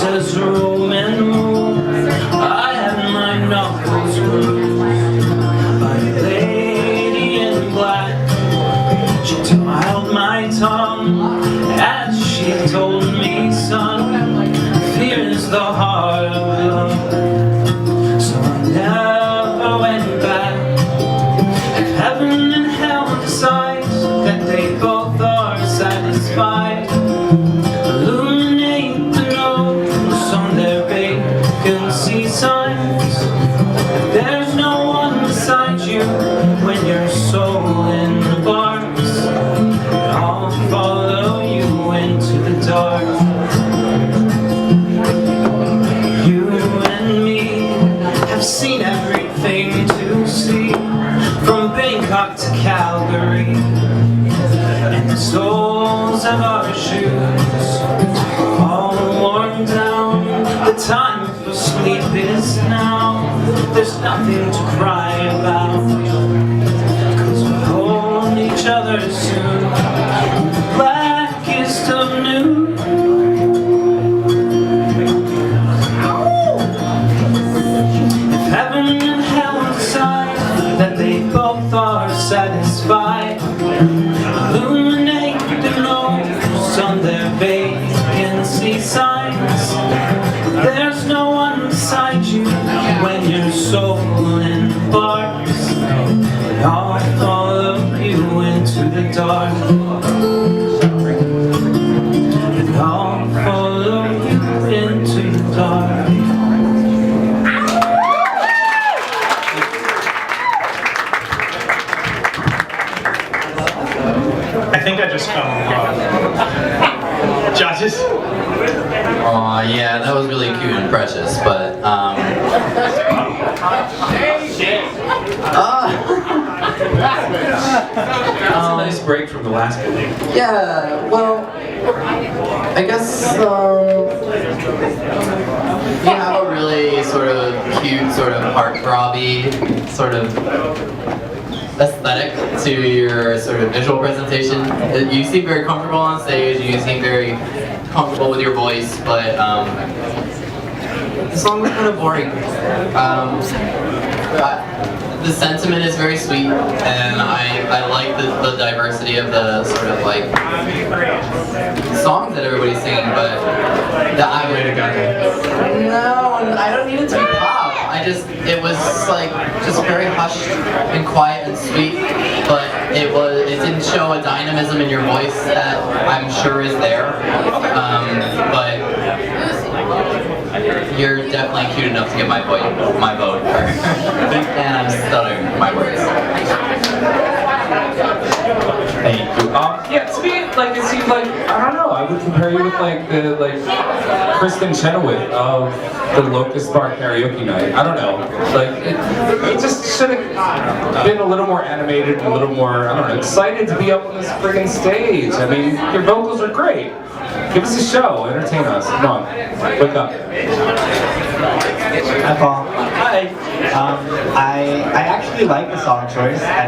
As Roman moon, I had my knuckles bruised by a lady in black. She tiled my tongue as she told me, son, fear is the heart of love. So I never went back. If heaven and hell decide that they both are satisfied, there's no one beside you when your soul in the bars. I'll follow you into the dark. You and me have seen everything to see, from Bangkok to Calgary, and the soles of our shoes all worn down. The time for sleep is now. There's nothing to cry about, 'cause we'll hold each other soon. Blackest of noon. If heaven and hell decide that they both are satisfied, illuminate the nose on their vacancy signs. There's no one beside you when your soul in bars, and I'll follow you into the dark. And I'll follow you into the dark. I think I just fell in love. Judges? Aw, yeah, that was really cute and precious, but, That's a nice break from the last one. yeah, well, I guess, you have a really sort of cute, sort of heartthrobby, sort of aesthetic to your sort of visual presentation. You seem very comfortable on stage, you seem very comfortable with your voice, but the song was kind of boring. The sentiment is very sweet, and I like the diversity of the sort of like songs that everybody's singing, but I way to go. No, I don't need it to be pop. It was like just very hushed and quiet and sweet, but it didn't show a dynamism in your voice that I'm sure is there. But you're definitely cute enough to get my vote. And I'm stuttering my words. Thank you. Yeah, to me, like, it seems like, I don't know, I would compare you with, like, the, Kristen Chenoweth of the Locust Bar Karaoke Night. I don't know. Like, it just should have been a little more animated and a little more, I don't know, excited to be up on this friggin' stage. I mean, your vocals are great. Give us a show. Entertain us. Come on. Wake up. Hi, Paul. Hi. I actually like the song choice. I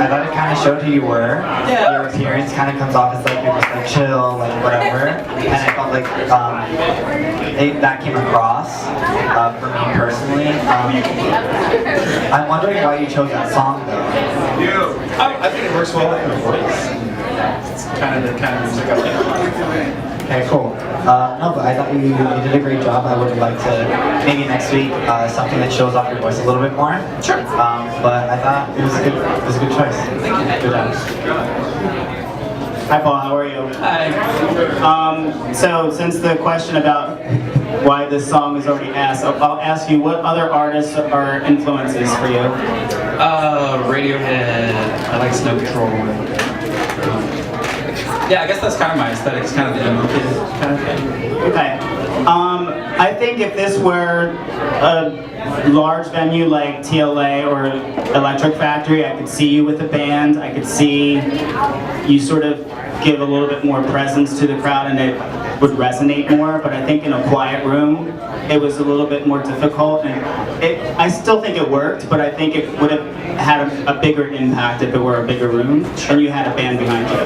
thought it kind of showed who you were. Yeah. Your appearance kind of comes off as like you're just like chill, like whatever. And I felt like that came across for me personally. I'm wondering why you chose that song though. I think it works well with your voice. It's kind of the kind of music I like. Okay, cool. No, but I thought you did a great job. I would like to maybe next week something that shows off your voice a little bit more. Sure. But I thought it was a good choice. Thank you. Good job. Hi Paul, how are you? Hi. So since the question about why this song is already asked, I'll ask you what other artists are influences for you? Radiohead. I like Snow Patrol. Yeah, I guess that's kind of my aesthetic. It's kind of the emo kid kind of thing. Okay. I think if this were a large venue like TLA or Electric Factory, I could see you with a band. I could see you sort of give a little bit more presence to the crowd and it would resonate more. But I think in a quiet room, it was a little bit more difficult. And I still think it worked, but I think it would have had a bigger impact if it were a bigger room and you had a band behind you.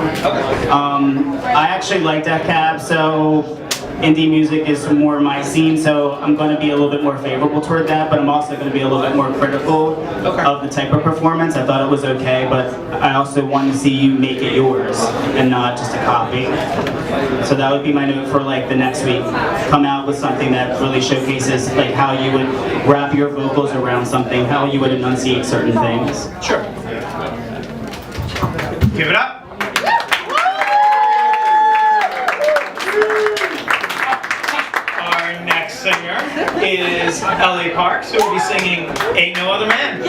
I actually like Death Cab, so indie music is more my scene, so I'm going to be a little bit more favorable toward that, but I'm also going to be a little bit more critical of the type of performance. I thought it was okay, but I also want to see you make it yours and not just a copy. So that would be my note for like the next week. Come out with something that really showcases like how you would wrap your vocals around something, how you would enunciate certain things. Sure. Give it up. Our next singer is Ellie Parks, who will be singing Ain't No Other Man.